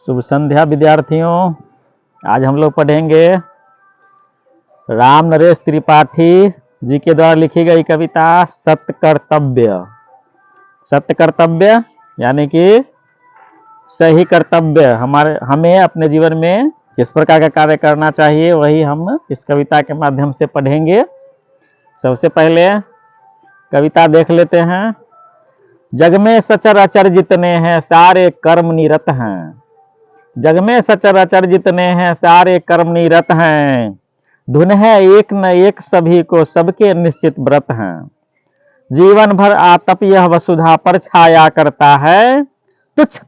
शुभ संध्या विद्यार्थियों। आज हम लोग पढ़ेंगे राम नरेश त्रिपाठी जी के द्वारा लिखी गई कविता सत्य कर्तव्य। सत्य कर्तव्य यानी कि सही कर्तव्य हमें अपने जीवन में किस प्रकार का कार्य करना चाहिए, वही हम इस कविता के माध्यम से पढ़ेंगे। सबसे पहले कविता देख लेते हैं। जग में सचराचर जितने हैं सारे कर्म निरत हैं। जग में सचराचर जितने हैं सारे कर्म निरत हैं। धुन है एक न एक सभी को सबके निश्चित व्रत हैं। जीवन भर आतप यह वसुधा पर छाया करता है। तुच्छ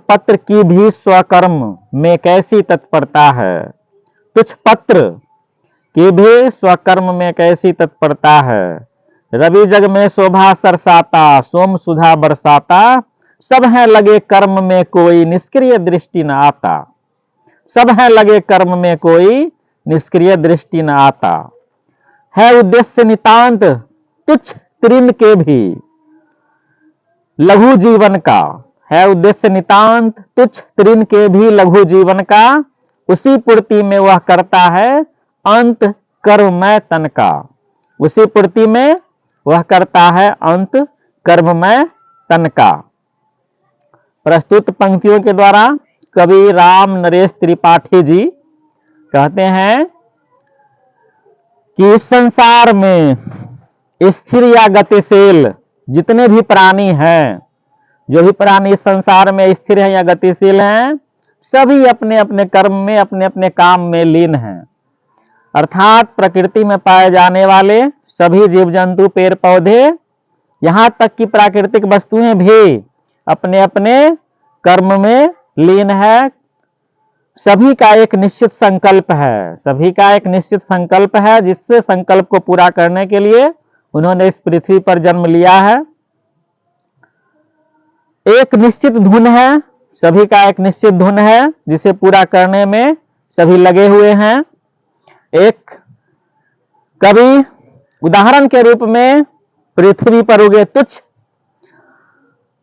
पत्र की भी स्वकर्म में कैसी तत्परता है। तुच्छ पत्र की भी स्वकर्म में कैसी तत्परता है। रवि जग में शोभा सरसाता सोम सुधा बरसाता। सब हैं लगे कर्म में कोई निष्क्रिय दृष्टि न आता। सब हैं लगे कर्म में कोई निष्क्रिय दृष्टि न आता। है उद्देश्य नितांत तुच्छ तृण के भी लघु जीवन का। है उद्देश्य नितांत तुच्छ तृण के भी लघु जीवन का। उसी पूर्ति में वह करता है अंत कर्ममय तन का। उसी पूर्ति में वह करता है अंत कर्ममय तन का। प्रस्तुत पंक्तियों के द्वारा कवि राम नरेश त्रिपाठी जी कहते हैं कि इस संसार में स्थिर या गतिशील जितने भी प्राणी हैं, जो भी प्राणी इस संसार में स्थिर हैं या गतिशील हैं, सभी अपने अपने कर्म में अपने अपने काम में लीन हैं। अर्थात प्रकृति में पाए जाने वाले सभी जीव जंतु पेड़ पौधे यहाँ तक कि प्राकृतिक वस्तुएं भी अपने अपने कर्म में लीन है। सभी का एक निश्चित संकल्प है। सभी का एक निश्चित संकल्प है जिससे संकल्प को पूरा करने के लिए उन्होंने इस पृथ्वी पर जन्म लिया है। एक निश्चित धुन है। सभी का एक निश्चित धुन है जिसे पूरा करने में सभी लगे हुए हैं। एक कवि उदाहरण के रूप में पृथ्वी पर उगे तुच्छ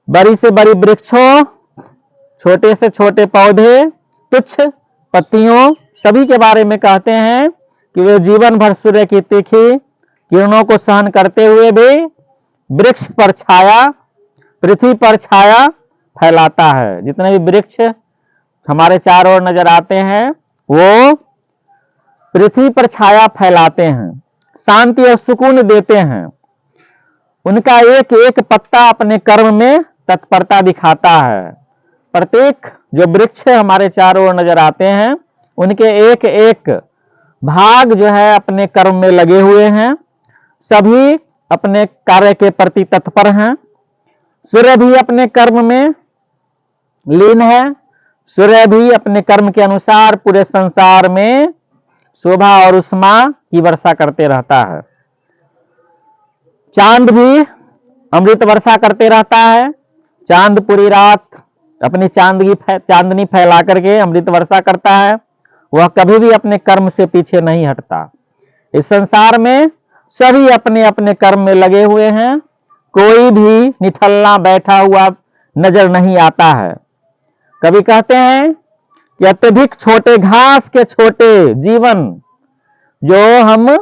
बड़ी से बड़ी वृक्षों, छोटे से छोटे पौधे, तुच्छ पत्तियों सभी के बारे में कहते हैं कि वे जीवन भर सूर्य की तीखी किरणों को सहन करते हुए भी वृक्ष पर छाया, पृथ्वी पर छाया फैलाता है। जितने भी वृक्ष हमारे चारों ओर नजर आते हैं वो पृथ्वी पर छाया फैलाते हैं, शांति और सुकून देते हैं। उनका एक एक पत्ता अपने कर्म में तत्परता दिखाता है। प्रत्येक जो वृक्ष हमारे चारों ओर नजर आते हैं उनके एक एक भाग जो है अपने कर्म में लगे हुए हैं। सभी अपने कार्य के प्रति तत्पर हैं। सूर्य भी अपने कर्म में लीन है। सूर्य भी अपने कर्म के अनुसार पूरे संसार में शोभा और उष्मा की वर्षा करते रहता है। चांद भी अमृत वर्षा करते रहता है। चांद पूरी रात अपनी चांदनी फैला करके अमृत वर्षा करता है। वह कभी भी अपने कर्म से पीछे नहीं हटता। इस संसार में सभी अपने अपने कर्म में लगे हुए हैं। कोई भी निठल्ला बैठा हुआ नजर नहीं आता है। कभी कहते हैं कि अत्यधिक छोटे घास के छोटे जीवन, जो हम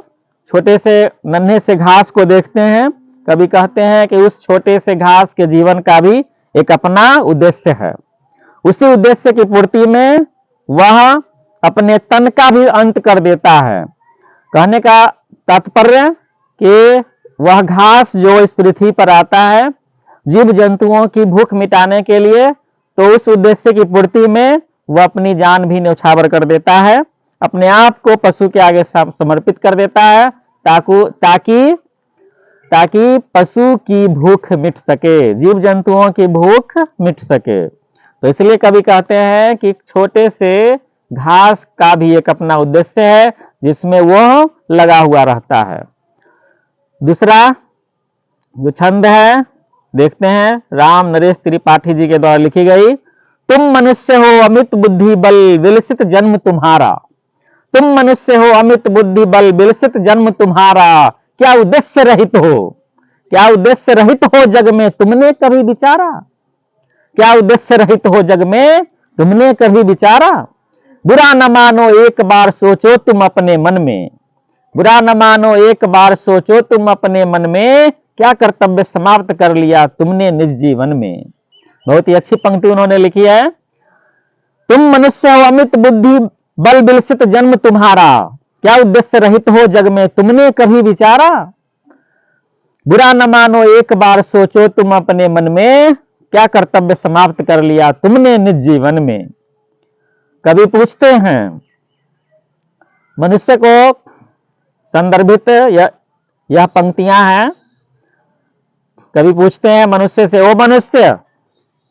छोटे से नन्हे से घास को देखते हैं, कभी कहते हैं कि उस छोटे से घास के जीवन का भी एक अपना उद्देश्य है। उसी उद्देश्य की पूर्ति में वह अपने तन का भी अंत कर देता है। कहने का तात्पर्य कि वह घास जो इस पृथ्वी पर आता है जीव जंतुओं की भूख मिटाने के लिए, तो उस उद्देश्य की पूर्ति में वह अपनी जान भी न्यौछावर कर देता है, अपने आप को पशु के आगे समर्पित कर देता है ताकि पशु की भूख मिट सके, जीव जंतुओं की भूख मिट सके। तो इसलिए कवि कहते हैं कि छोटे से घास का भी एक अपना उद्देश्य है जिसमें वह लगा हुआ रहता है। दूसरा जो छंद है देखते हैं, राम नरेश त्रिपाठी जी के द्वारा लिखी गई। तुम मनुष्य हो अमित बुद्धि बल विलसित जन्म तुम्हारा। तुम मनुष्य हो अमित बुद्धि बल विलसित जन्म तुम्हारा। क्या उद्देश्य रहित हो, क्या उद्देश्य रहित हो जग में तुमने कभी विचारा। क्या उद्देश्य रहित हो जग में, तुमने कभी विचारा। बुरा न मानो एक बार सोचो तुम अपने मन में, बुरा न मानो एक बार सोचो तुम अपने मन में, क्या कर्तव्य समाप्त कर लिया तुमने निज जीवन में। बहुत ही अच्छी पंक्ति उन्होंने लिखी है। तुम मनुष्य हो अमित बुद्धि बल विलसित जन्म तुम्हारा, क्या उद्देश्य रहित हो जग में, तुमने कभी विचारा। बुरा न मानो एक बार सोचो तुम अपने मन में, क्या कर्तव्य समाप्त कर लिया तुमने निज जीवन में। कवि पूछते हैं, मनुष्य को संदर्भित यह पंक्तियां हैं। कवि पूछते हैं मनुष्य से, ओ मनुष्य,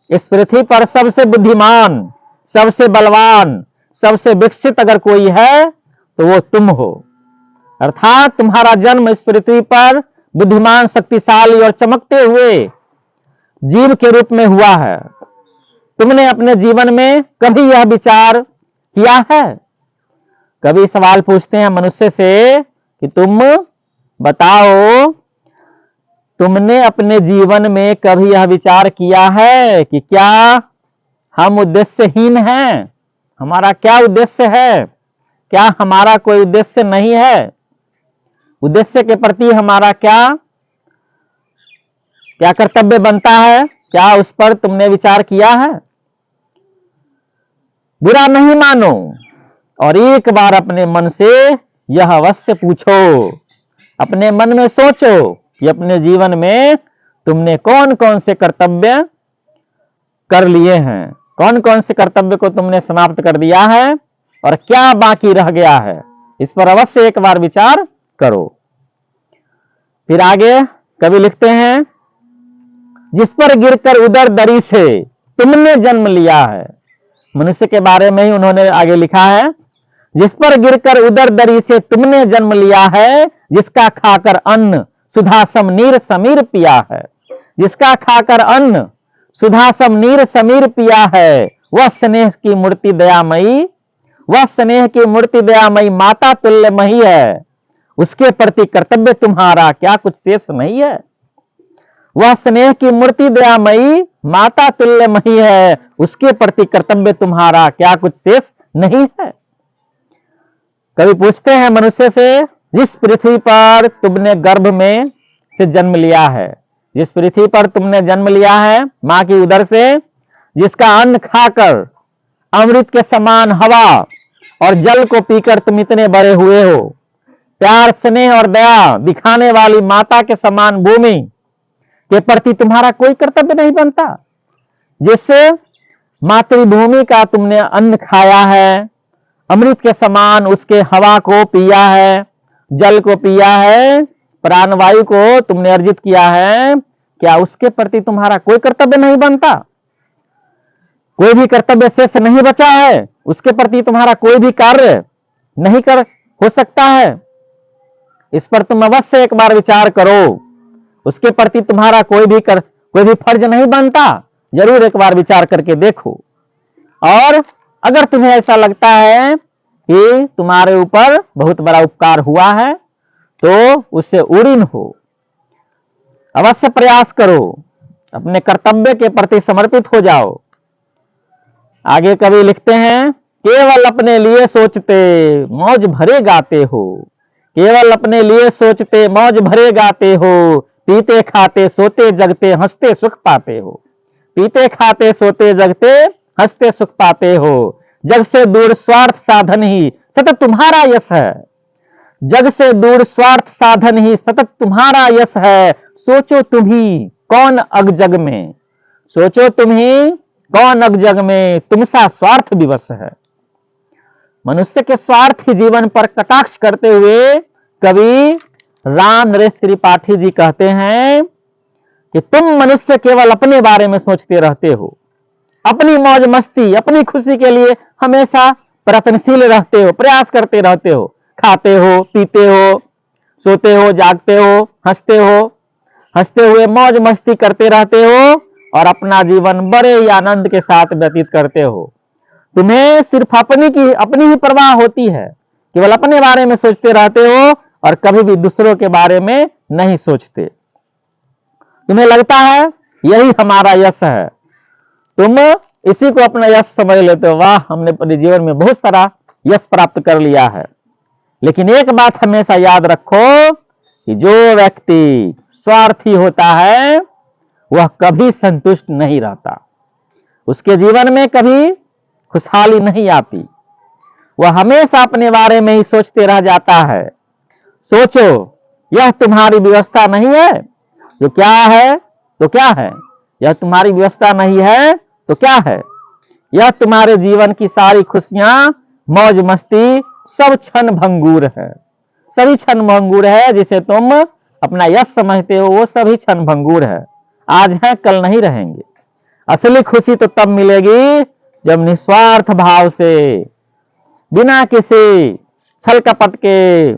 इस पृथ्वी पर सबसे बुद्धिमान, सबसे बलवान, सबसे विकसित अगर कोई है तो वो तुम हो। अर्थात तुम्हारा जन्म इस पृथ्वी पर बुद्धिमान, शक्तिशाली और चमकते हुए जीव के रूप में हुआ है। तुमने अपने जीवन में कभी यह विचार किया है? कभी सवाल पूछते हैं मनुष्य से कि तुम बताओ, तुमने अपने जीवन में कभी यह विचार किया है कि क्या हम उद्देश्यहीन हैं? हमारा क्या उद्देश्य है? क्या हमारा कोई उद्देश्य नहीं है? उद्देश्य के प्रति हमारा क्या कर्तव्य बनता है? क्या उस पर तुमने विचार किया है? बुरा नहीं मानो और एक बार अपने मन से यह अवश्य पूछो, अपने मन में सोचो कि अपने जीवन में तुमने कौन कौन से कर्तव्य कर लिए हैं, कौन कौन से कर्तव्य को तुमने समाप्त कर दिया है और क्या बाकी रह गया है। इस पर अवश्य एक बार विचार करो। फिर आगे कवि लिखते हैं, जिस पर गिरकर उदर दरी से तुमने जन्म लिया है। मनुष्य के बारे में ही उन्होंने आगे लिखा है, जिस पर गिरकर उदर दरी से तुमने जन्म लिया है, जिसका खाकर अन्न सुधासम नीर समीर पिया है, जिसका खाकर अन्न सुधासम नीर समीर पिया है, वह स्नेह की मूर्ति दयामयी, वह स्नेह की मूर्ति दयामयी माता तुल्य मही है, उसके प्रति कर्तव्य तुम्हारा क्या कुछ शेष नहीं है। वह स्नेह की मूर्ति दयामयी माता तुल्य मही है, उसके प्रति कर्तव्य तुम्हारा क्या कुछ शेष नहीं है। कवि पूछते हैं मनुष्य से, जिस पृथ्वी पर तुमने गर्भ में से जन्म लिया है, जिस पृथ्वी पर तुमने जन्म लिया है मां की उदर से, जिसका अन्न खाकर अमृत के समान हवा और जल को पीकर तुम इतने बड़े हुए हो, प्यार स्नेह और दया दिखाने वाली माता के समान भूमि के प्रति तुम्हारा कोई कर्तव्य नहीं बनता। जिससे मातृभूमि का तुमने अन्न खाया है, अमृत के समान उसके हवा को पिया है, जल को पिया है, प्राणवायु को तुमने अर्जित किया है, क्या उसके प्रति तुम्हारा कोई कर्तव्य नहीं बनता? कोई भी कर्तव्य शेष नहीं बचा है, उसके प्रति तुम्हारा कोई भी कार्य नहीं हो सकता है। इस पर तुम अवश्य एक बार विचार करो। उसके प्रति तुम्हारा कोई भी फर्ज नहीं बनता। जरूर एक बार विचार करके देखो। और अगर तुम्हें ऐसा लगता है कि तुम्हारे ऊपर बहुत बड़ा उपकार हुआ है तो उससे ऊरीन हो, अवश्य प्रयास करो, अपने कर्तव्य के प्रति समर्पित हो जाओ। आगे कवि लिखते हैं, केवल अपने लिए सोचते मौज भरे गाते हो, केवल अपने लिए सोचते मौज भरे गाते हो, पीते खाते सोते जगते हंसते सुख पाते हो, पीते खाते सोते जगते हंसते सुख पाते हो। जग से दूर स्वार्थ साधन ही सतत तुम्हारा यश है, जग से दूर स्वार्थ साधन ही सतत तुम्हारा यश है। सोचो तुम ही कौन अग जग में, सोचो तुम ही कौन अग जग में, तुमसा स्वार्थ विवश है। मनुष्य के स्वार्थी जीवन पर कटाक्ष करते हुए कवि राम नरेश त्रिपाठी जी कहते हैं कि तुम मनुष्य केवल अपने बारे में सोचते रहते हो, अपनी मौज मस्ती अपनी खुशी के लिए हमेशा प्रयत्नशील रहते हो, प्रयास करते रहते हो, खाते हो पीते हो सोते हो जागते हो, हंसते हुए मौज मस्ती करते रहते हो और अपना जीवन बड़े ही आनंद के साथ व्यतीत करते हो। तुम्हें सिर्फ अपनी ही परवाह होती है, केवल अपने बारे में सोचते रहते हो और कभी भी दूसरों के बारे में नहीं सोचते। तुम्हें लगता है यही हमारा यश है, तुम इसी को अपना यश समझ लेते हो, वाह हमने अपने जीवन में बहुत सारा यश प्राप्त कर लिया है। लेकिन एक बात हमेशा याद रखो कि जो व्यक्ति स्वार्थी होता है वह कभी संतुष्ट नहीं रहता, उसके जीवन में कभी खुशहाली नहीं आती, वह हमेशा अपने बारे में ही सोचते रह जाता है। सोचो, यह तुम्हारी व्यवस्था नहीं है जो क्या है तो क्या है, यह तुम्हारी व्यवस्था नहीं है तो क्या है, यह तुम्हारे जीवन की सारी खुशियां मौज मस्ती सब क्षण भंगुर है, सभी क्षण भंगुर है। जिसे तुम अपना यश समझते हो वो सभी क्षण भंगुर है, आज है कल नहीं रहेंगे। असली खुशी तो तब मिलेगी जब निस्वार्थ भाव से बिना किसी छल कपट के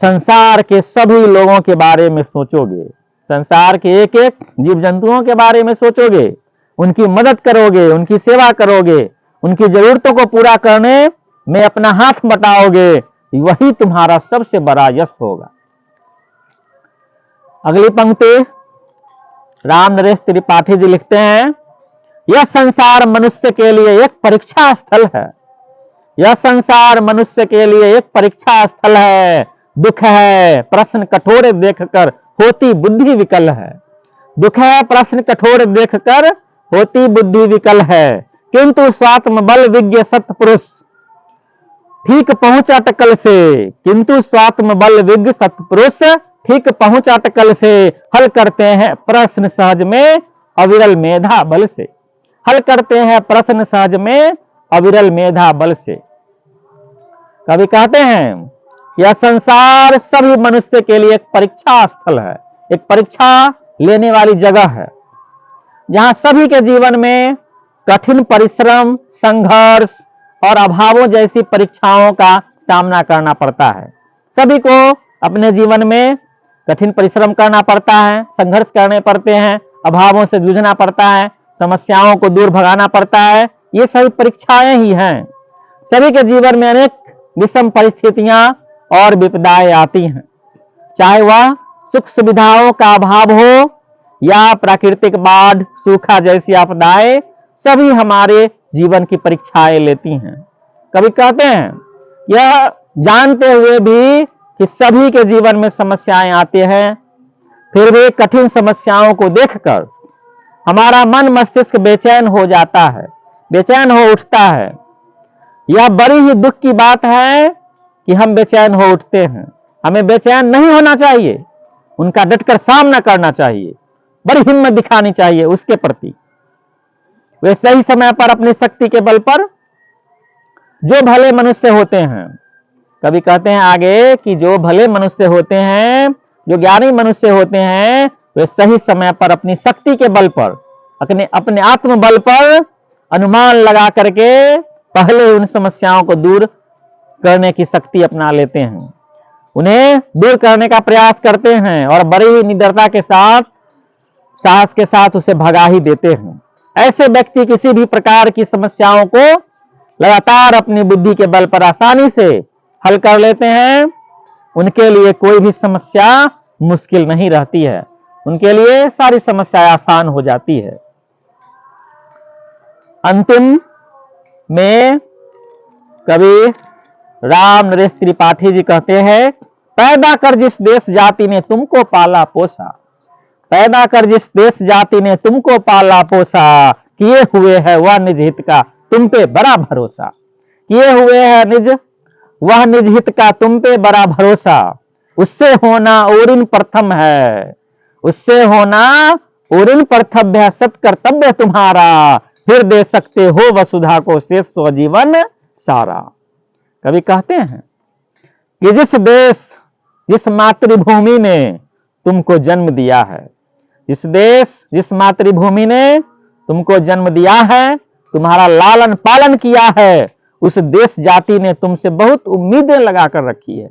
संसार के सभी लोगों के बारे में सोचोगे, संसार के एक एक जीव जंतुओं के बारे में सोचोगे, उनकी मदद करोगे, उनकी सेवा करोगे, उनकी जरूरतों को पूरा करने में अपना हाथ बटाओगे, वही तुम्हारा सबसे बड़ा यश होगा। अगली पंक्ति राम नरेश त्रिपाठी जी लिखते हैं, यह संसार मनुष्य के लिए एक परीक्षा स्थल है, यह संसार मनुष्य के लिए एक परीक्षा स्थल है। दुख है प्रश्न कठोर देखकर होती बुद्धि विकल है, दुख है प्रश्न कठोर देखकर होती बुद्धि विकल है, किंतु स्वात्म बल विज्ञ सत्पुरुष ठीक पहुंचा अटकल से, किंतु स्वात्म बल विज्ञ सत्पुरुष ठीक पहुंचा अटकल से हल करते हैं प्रश्न सहज में अविरल मेधा बल से, हल करते हैं प्रश्न सहज में अविरल मेधा बल से। कवि कहते हैं यह संसार सभी मनुष्य के लिए एक परीक्षा स्थल है, एक परीक्षा लेने वाली जगह है, जहां सभी के जीवन में कठिन परिश्रम, संघर्ष और अभावों जैसी परीक्षाओं का सामना करना पड़ता है। सभी को अपने जीवन में कठिन परिश्रम करना पड़ता है, संघर्ष करने पड़ते हैं, अभावों से जूझना पड़ता है, समस्याओं को दूर भगाना पड़ता है। ये सभी परीक्षाएं ही हैं। सभी के जीवन में अनेक विषम परिस्थितियां और विपदाएं आती हैं, चाहे वह सुख सुविधाओं का अभाव हो या प्राकृतिक बाढ़, सूखा जैसी आपदाएं, सभी हमारे जीवन की परीक्षाएं लेती हैं। कभी कहते हैं यह जानते हुए भी कि सभी के जीवन में समस्याएं आती हैं, फिर भी कठिन समस्याओं को देखकर हमारा मन मस्तिष्क बेचैन हो जाता है, बेचैन हो उठता है। यह बड़ी ही दुख की बात है कि हम बेचैन हो उठते हैं। हमें बेचैन नहीं होना चाहिए, उनका डटकर सामना करना चाहिए, बड़ी हिम्मत दिखानी चाहिए उसके प्रति। वे सही समय पर अपनी शक्ति के बल पर जो भले मनुष्य होते हैं, कभी कहते हैं आगे कि जो भले मनुष्य होते हैं, जो ज्ञानी मनुष्य होते हैं, वे सही समय पर अपनी शक्ति के बल पर, अपने आत्म बल पर अनुमान लगा करके पहले उन समस्याओं को दूर करने की शक्ति अपना लेते हैं, उन्हें दूर करने का प्रयास करते हैं और बड़ी ही निडरता के साथ, साहस के साथ उसे भगा ही देते हैं। ऐसे व्यक्ति किसी भी प्रकार की समस्याओं को लगातार अपनी बुद्धि के बल पर आसानी से हल कर लेते हैं। उनके लिए कोई भी समस्या मुश्किल नहीं रहती है, उनके लिए सारी समस्याएं आसान हो जाती है। अंतिम में कवि राम नरेश त्रिपाठी जी कहते हैं, पैदा कर जिस देश जाति ने तुमको पाला पोसा, पैदा कर जिस देश जाति ने तुमको पाला पोसा, किए हुए है वह निज हित का तुम पे बड़ा भरोसा, किए हुए है वह निज हित का तुम पे बड़ा भरोसा, उससे होना ओरिन प्रथम है, उससे होना ओरिन प्रथम है सत कर्तव्य तुम्हारा, फिर दे सकते हो वसुधा को शेष स्वजीवन सारा। कवि कहते हैं कि जिस देश, जिस मातृभूमि ने तुमको जन्म दिया है, जिस देश, जिस मातृभूमि ने तुमको जन्म दिया है, तुम्हारा लालन पालन किया है, उस देश जाति ने तुमसे बहुत उम्मीदें लगाकर रखी है,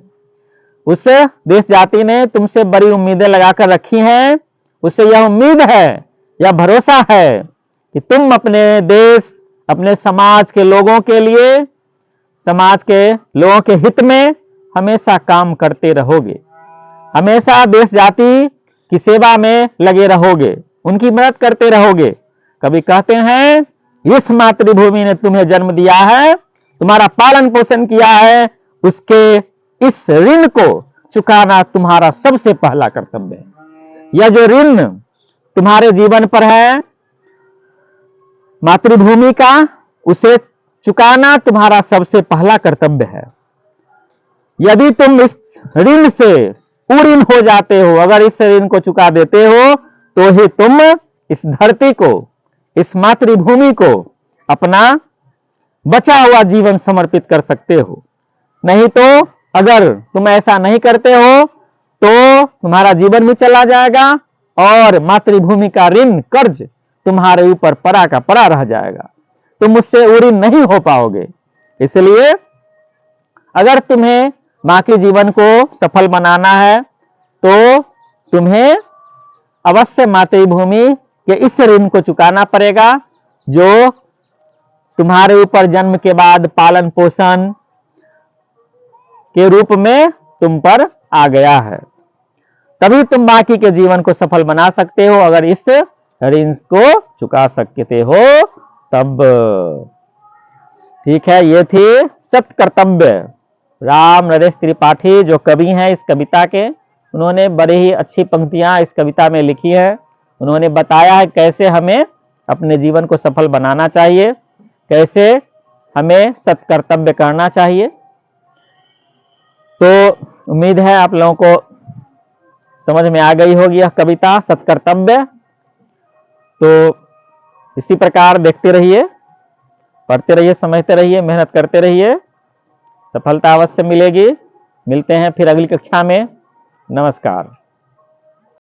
उस देश जाति ने तुमसे बड़ी उम्मीदें लगाकर रखी हैं। उसे यह उम्मीद है, यह भरोसा है कि तुम अपने देश, अपने समाज के लोगों के लिए, समाज के लोगों के हित में हमेशा काम करते रहोगे, हमेशा देश जाति की सेवा में लगे रहोगे, उनकी मदद करते रहोगे, कवि कहते हैं, इस मातृभूमि ने तुम्हें जन्म दिया है, तुम्हारा पालन पोषण किया है, उसके इस ऋण को चुकाना तुम्हारा सबसे पहला कर्तव्य है। यह जो ऋण तुम्हारे जीवन पर है मातृभूमि का, उसे चुकाना तुम्हारा सबसे पहला कर्तव्य है। यदि तुम इस ऋण से पूर्ण हो जाते हो, अगर इस ऋण को चुका देते हो, तो ही तुम इस धरती को, इस मातृभूमि को अपना बचा हुआ जीवन समर्पित कर सकते हो। नहीं तो अगर तुम ऐसा नहीं करते हो तो तुम्हारा जीवन भी चला जाएगा और मातृभूमि का ऋण कर्ज तुम्हारे ऊपर पड़ा का पड़ा रह जाएगा, तुम उससे ऊरी नहीं हो पाओगे। इसलिए अगर तुम्हें मां के जीवन को सफल बनाना है तो तुम्हें अवश्य मातृभूमि के इस ऋण को चुकाना पड़ेगा, जो तुम्हारे ऊपर जन्म के बाद पालन पोषण के रूप में तुम पर आ गया है। तभी तुम बाकी के जीवन को सफल बना सकते हो, अगर इस ऋण को चुका सकते हो तब। ठीक है, ये थी सत्य कर्तव्य। राम नरेश त्रिपाठी जो कवि हैं इस कविता के, उन्होंने बड़ी ही अच्छी पंक्तियां इस कविता में लिखी है। उन्होंने बताया है कैसे हमें अपने जीवन को सफल बनाना चाहिए, कैसे हमें सत्य कर्तव्य करना चाहिए। तो उम्मीद है आप लोगों को समझ में आ गई होगी यह कविता सत्य कर्तव्य। तो इसी प्रकार देखते रहिए, पढ़ते रहिए, समझते रहिए, मेहनत करते रहिए, सफलता अवश्य मिलेगी। मिलते हैं फिर अगली कक्षा में। नमस्कार।